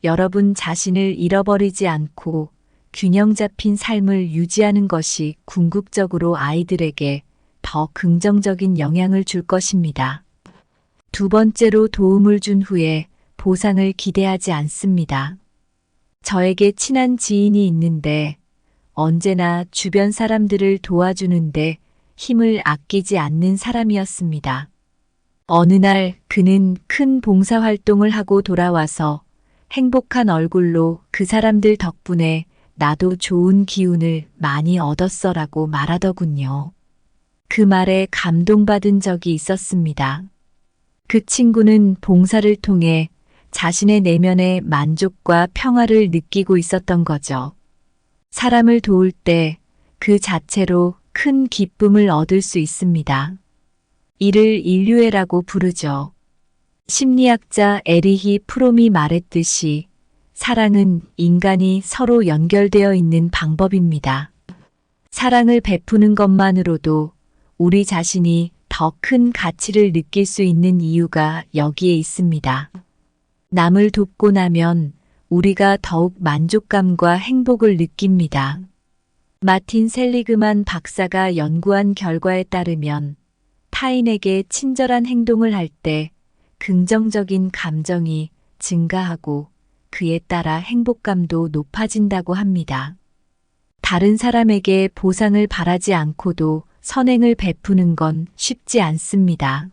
여러분 자신을 잃어버리지 않고 균형 잡힌 삶을 유지하는 것이 궁극적으로 아이들에게 더 긍정적인 영향을 줄 것입니다. 두 번째로 도움을 준 후에 보상을 기대하지 않습니다. 저에게 친한 지인이 있는데 언제나 주변 사람들을 도와주는데 힘을 아끼지 않는 사람이었습니다. 어느 날 그는 큰 봉사활동을 하고 돌아와서 행복한 얼굴로 그 사람들 덕분에 나도 좋은 기운을 많이 얻었어라고 말하더군요. 그 말에 감동받은 적이 있었습니다. 그 친구는 봉사를 통해 자신의 내면의 만족과 평화를 느끼고 있었던 거죠. 사람을 도울 때 그 자체로 큰 기쁨을 얻을 수 있습니다. 이를 인류애라고 부르죠. 심리학자 에리히 프롬이 말했듯이 사랑은 인간이 서로 연결되어 있는 방법입니다. 사랑을 베푸는 것만으로도 우리 자신이 더 큰 가치를 느낄 수 있는 이유가 여기에 있습니다. 남을 돕고 나면 우리가 더욱 만족감과 행복을 느낍니다. 마틴 셀리그만 박사가 연구한 결과에 따르면 타인에게 친절한 행동을 할 때 긍정적인 감정이 증가하고 그에 따라 행복감도 높아진다고 합니다. 다른 사람에게 보상을 바라지 않고도 선행을 베푸는 건 쉽지 않습니다.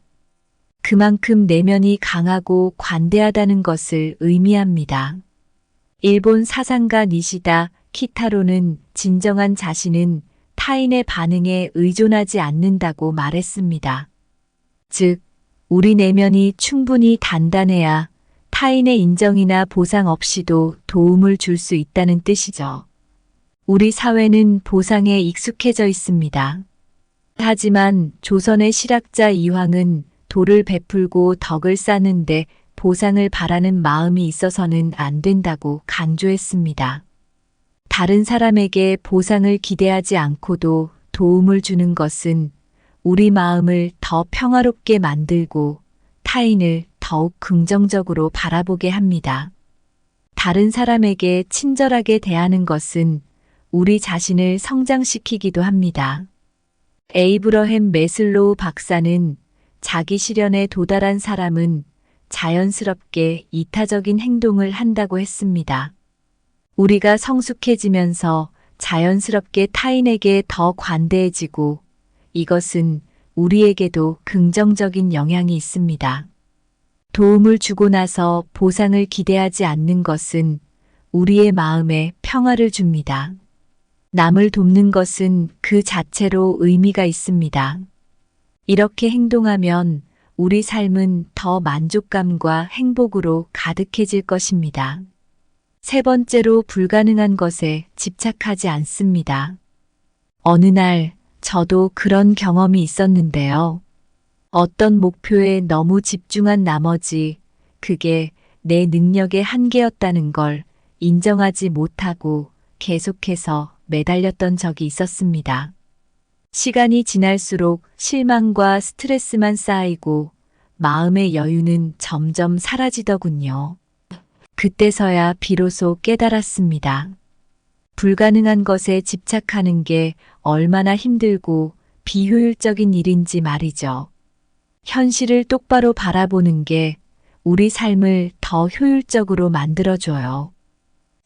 그만큼 내면이 강하고 관대하다는 것을 의미합니다. 일본 사상가 니시다 키타로는 진정한 자신은 타인의 반응에 의존하지 않는다고 말했습니다. 즉, 우리 내면이 충분히 단단해야 타인의 인정이나 보상 없이도 도움을 줄 수 있다는 뜻이죠. 우리 사회는 보상에 익숙해져 있습니다. 하지만 조선의 실학자 이황은 도를 베풀고 덕을 쌓는데 보상을 바라는 마음이 있어서는 안 된다고 강조했습니다. 다른 사람에게 보상을 기대하지 않고도 도움을 주는 것은 우리 마음을 더 평화롭게 만들고 타인을 더욱 긍정적으로 바라보게 합니다. 다른 사람에게 친절하게 대하는 것은 우리 자신을 성장시키기도 합니다. 에이브러햄 매슬로우 박사는 자기 실현에 도달한 사람은 자연스럽게 이타적인 행동을 한다고 했습니다. 우리가 성숙해지면서 자연스럽게 타인에게 더 관대해지고 이것은 우리에게도 긍정적인 영향이 있습니다. 도움을 주고 나서 보상을 기대하지 않는 것은 우리의 마음에 평화를 줍니다. 남을 돕는 것은 그 자체로 의미가 있습니다. 이렇게 행동하면 우리 삶은 더 만족감과 행복으로 가득해질 것입니다. 세 번째로 불가능한 것에 집착하지 않습니다. 어느 날 저도 그런 경험이 있었는데요. 어떤 목표에 너무 집중한 나머지 그게 내 능력의 한계였다는 걸 인정하지 못하고 계속해서 매달렸던 적이 있었습니다. 시간이 지날수록 실망과 스트레스만 쌓이고 마음의 여유는 점점 사라지더군요. 그때서야 비로소 깨달았습니다. 불가능한 것에 집착하는 게 얼마나 힘들고 비효율적인 일인지 말이죠. 현실을 똑바로 바라보는 게 우리 삶을 더 효율적으로 만들어줘요.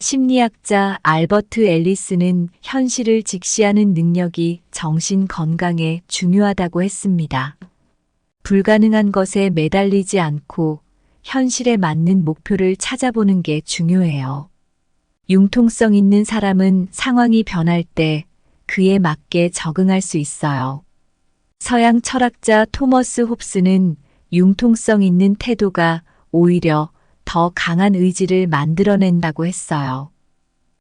심리학자 알버트 앨리스는 현실을 직시하는 능력이 정신 건강에 중요하다고 했습니다. 불가능한 것에 매달리지 않고 현실에 맞는 목표를 찾아보는 게 중요해요. 융통성 있는 사람은 상황이 변할 때 그에 맞게 적응할 수 있어요. 서양 철학자 토머스 홉스는 융통성 있는 태도가 오히려 더 강한 의지를 만들어낸다고 했어요.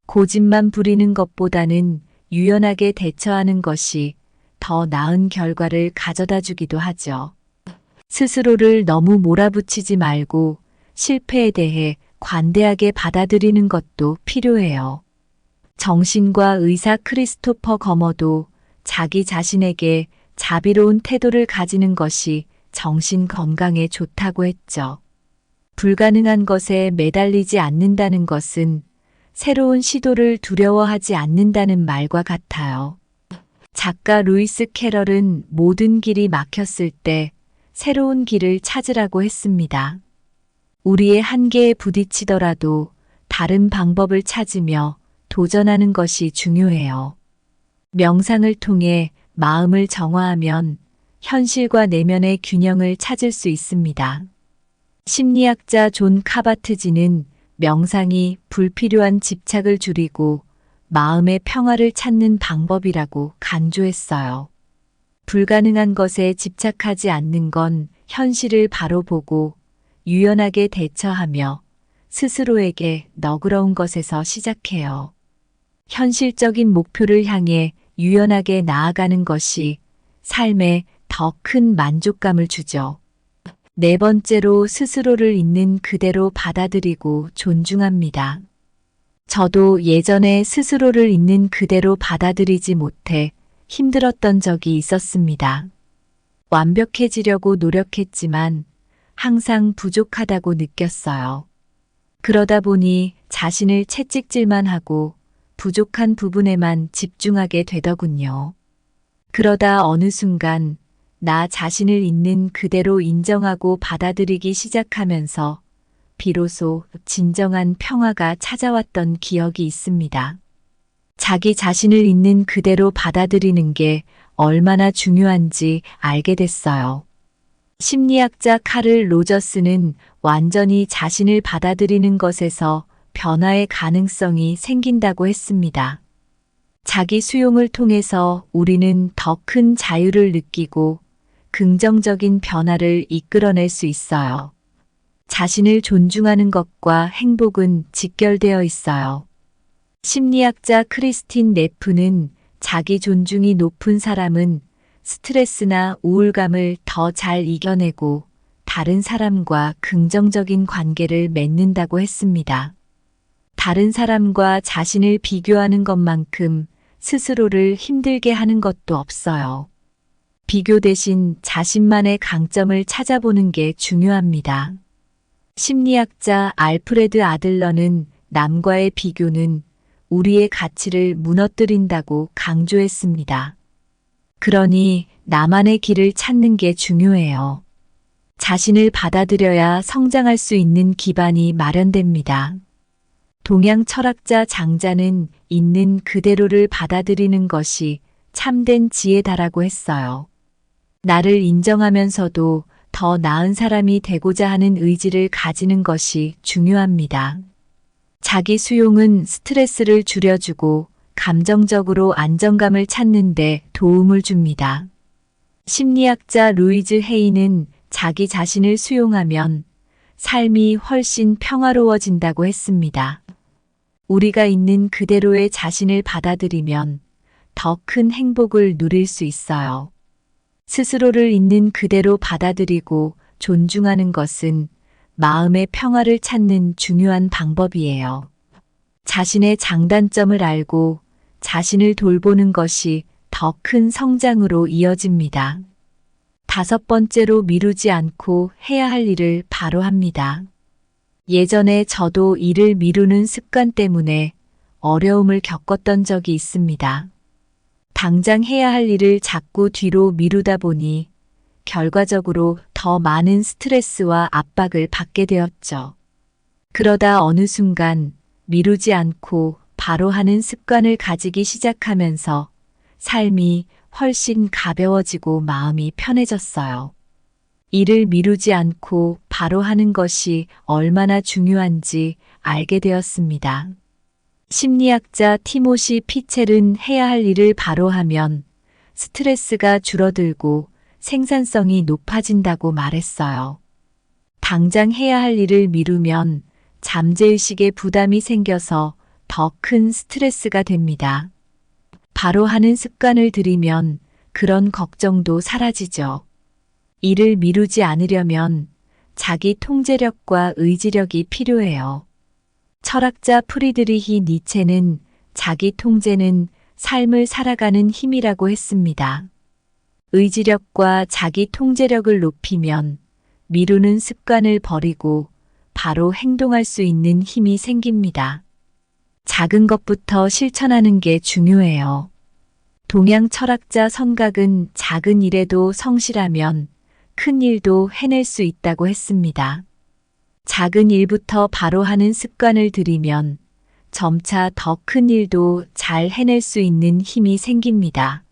고집만 부리는 것보다는 유연하게 대처하는 것이 더 나은 결과를 가져다 주기도 하죠. 스스로를 너무 몰아붙이지 말고 실패에 대해 관대하게 받아들이는 것도 필요해요. 정신과 의사 크리스토퍼 거머도 자기 자신에게 자비로운 태도를 가지는 것이 정신 건강에 좋다고 했죠. 불가능한 것에 매달리지 않는다는 것은 새로운 시도를 두려워하지 않는다는 말과 같아요. 작가 루이스 캐럴은 모든 길이 막혔을 때 새로운 길을 찾으라고 했습니다. 우리의 한계에 부딪히더라도 다른 방법을 찾으며 도전하는 것이 중요해요. 명상을 통해 마음을 정화하면 현실과 내면의 균형을 찾을 수 있습니다. 심리학자 존 카바트지는 명상이 불필요한 집착을 줄이고 마음의 평화를 찾는 방법이라고 간주했어요. 불가능한 것에 집착하지 않는 건 현실을 바로 보고 유연하게 대처하며 스스로에게 너그러운 것에서 시작해요. 현실적인 목표를 향해 유연하게 나아가는 것이 삶에 더 큰 만족감을 주죠. 네 번째로 스스로를 있는 그대로 받아들이고 존중합니다. 저도 예전에 스스로를 있는 그대로 받아들이지 못해 힘들었던 적이 있었습니다. 완벽해지려고 노력했지만 항상 부족하다고 느꼈어요. 그러다 보니 자신을 채찍질만 하고 부족한 부분에만 집중하게 되더군요. 그러다 어느 순간 나 자신을 있는 그대로 인정하고 받아들이기 시작하면서 비로소 진정한 평화가 찾아왔던 기억이 있습니다. 자기 자신을 있는 그대로 받아들이는 게 얼마나 중요한지 알게 됐어요. 심리학자 카를 로저스는 완전히 자신을 받아들이는 것에서 변화의 가능성이 생긴다고 했습니다. 자기 수용을 통해서 우리는 더 큰 자유를 느끼고 긍정적인 변화를 이끌어낼 수 있어요. 자신을 존중하는 것과 행복은 직결되어 있어요. 심리학자 크리스틴 네프는 자기 존중이 높은 사람은 스트레스나 우울감을 더 잘 이겨내고 다른 사람과 긍정적인 관계를 맺는다고 했습니다. 다른 사람과 자신을 비교하는 것만큼 스스로를 힘들게 하는 것도 없어요. 비교 대신 자신만의 강점을 찾아보는 게 중요합니다. 심리학자 알프레드 아들러는 남과의 비교는 우리의 가치를 무너뜨린다고 강조했습니다. 그러니 나만의 길을 찾는 게 중요해요. 자신을 받아들여야 성장할 수 있는 기반이 마련됩니다. 동양 철학자 장자는 있는 그대로를 받아들이는 것이 참된 지혜다라고 했어요. 나를 인정하면서도 더 나은 사람이 되고자 하는 의지를 가지는 것이 중요합니다. 자기 수용은 스트레스를 줄여주고 감정적으로 안정감을 찾는 데 도움을 줍니다. 심리학자 루이즈 헤이는 자기 자신을 수용하면 삶이 훨씬 평화로워진다고 했습니다. 우리가 있는 그대로의 자신을 받아들이면 더 큰 행복을 누릴 수 있어요. 스스로를 있는 그대로 받아들이고 존중하는 것은 마음의 평화를 찾는 중요한 방법이에요. 자신의 장단점을 알고 자신을 돌보는 것이 더 큰 성장으로 이어집니다. 5번째로 미루지 않고 해야 할 일을 바로 합니다. 예전에 저도 일을 미루는 습관 때문에 어려움을 겪었던 적이 있습니다. 당장 해야 할 일을 자꾸 뒤로 미루다 보니 결과적으로 더 많은 스트레스와 압박을 받게 되었죠. 그러다 어느 순간 미루지 않고 바로 하는 습관을 가지기 시작하면서 삶이 훨씬 가벼워지고 마음이 편해졌어요. 일을 미루지 않고 바로 하는 것이 얼마나 중요한지 알게 되었습니다. 심리학자 티모시 피첼은 해야 할 일을 바로 하면 스트레스가 줄어들고 생산성이 높아진다고 말했어요. 당장 해야 할 일을 미루면 잠재의식에 부담이 생겨서 더 큰 스트레스가 됩니다. 바로 하는 습관을 들이면 그런 걱정도 사라지죠. 일을 미루지 않으려면 자기 통제력과 의지력이 필요해요. 철학자 프리드리히 니체는 자기 통제는 삶을 살아가는 힘이라고 했습니다. 의지력과 자기 통제력을 높이면 미루는 습관을 버리고 바로 행동할 수 있는 힘이 생깁니다. 작은 것부터 실천하는 게 중요해요. 동양 철학자 선각은 작은 일에도 성실하면 큰 일도 해낼 수 있다고 했습니다. 작은 일부터 바로 하는 습관을 들이면 점차 더 큰 일도 잘 해낼 수 있는 힘이 생깁니다.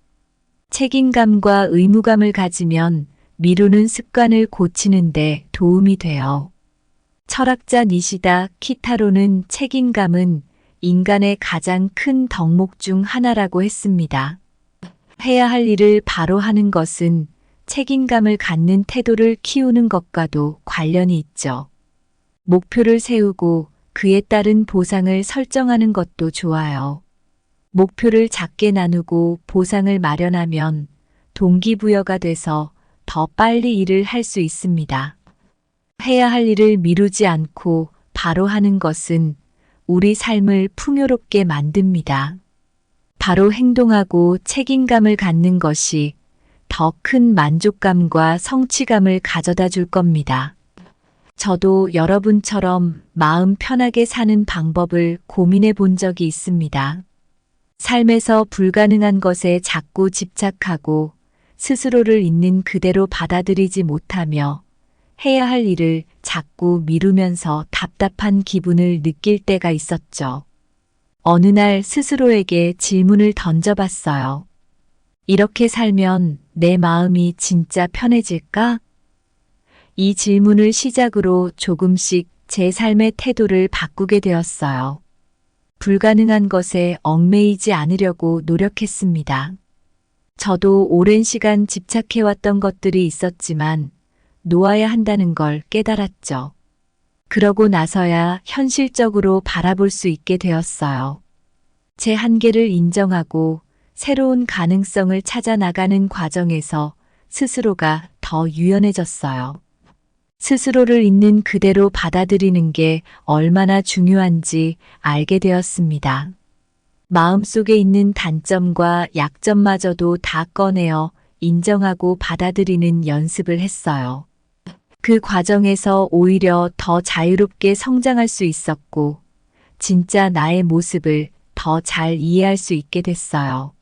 책임감과 의무감을 가지면 미루는 습관을 고치는데 도움이 돼요. 철학자 니시다 키타로는 책임감은 인간의 가장 큰 덕목 중 하나라고 했습니다. 해야 할 일을 바로 하는 것은 책임감을 갖는 태도를 키우는 것과도 관련이 있죠. 목표를 세우고 그에 따른 보상을 설정하는 것도 좋아요. 목표를 작게 나누고 보상을 마련하면 동기부여가 돼서 더 빨리 일을 할 수 있습니다. 해야 할 일을 미루지 않고 바로 하는 것은 우리 삶을 풍요롭게 만듭니다. 바로 행동하고 책임감을 갖는 것이 더 큰 만족감과 성취감을 가져다 줄 겁니다. 저도 여러분처럼 마음 편하게 사는 방법을 고민해 본 적이 있습니다. 삶에서 불가능한 것에 자꾸 집착하고 스스로를 있는 그대로 받아들이지 못하며 해야 할 일을 자꾸 미루면서 답답한 기분을 느낄 때가 있었죠. 어느 날 스스로에게 질문을 던져봤어요. 이렇게 살면 내 마음이 진짜 편해질까? 이 질문을 시작으로 조금씩 제 삶의 태도를 바꾸게 되었어요. 불가능한 것에 얽매이지 않으려고 노력했습니다. 저도 오랜 시간 집착해왔던 것들이 있었지만 놓아야 한다는 걸 깨달았죠. 그러고 나서야 현실적으로 바라볼 수 있게 되었어요. 제 한계를 인정하고 새로운 가능성을 찾아 나가는 과정에서 스스로가 더 유연해졌어요. 스스로를 있는 그대로 받아들이는 게 얼마나 중요한지 알게 되었습니다. 마음속에 있는 단점과 약점마저도 다 꺼내어 인정하고 받아들이는 연습을 했어요. 그 과정에서 오히려 더 자유롭게 성장할 수 있었고, 진짜 나의 모습을 더 잘 이해할 수 있게 됐어요.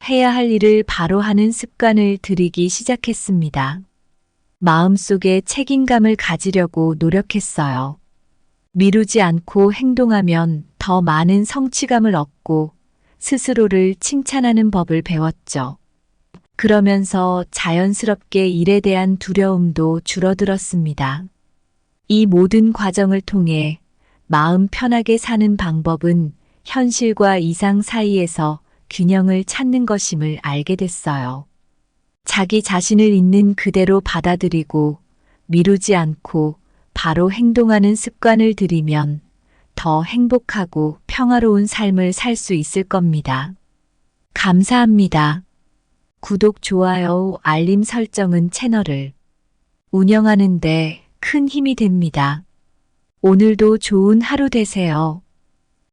해야 할 일을 바로 하는 습관을 들이기 시작했습니다. 마음속에 책임감을 가지려고 노력했어요. 미루지 않고 행동하면 더 많은 성취감을 얻고 스스로를 칭찬하는 법을 배웠죠. 그러면서 자연스럽게 일에 대한 두려움도 줄어들었습니다. 이 모든 과정을 통해 마음 편하게 사는 방법은 현실과 이상 사이에서 균형을 찾는 것임을 알게 됐어요. 자기 자신을 있는 그대로 받아들이고 미루지 않고 바로 행동하는 습관을 들이면 더 행복하고 평화로운 삶을 살 수 있을 겁니다. 감사합니다. 구독, 좋아요, 알림 설정은 채널을 운영하는데 큰 힘이 됩니다. 오늘도 좋은 하루 되세요.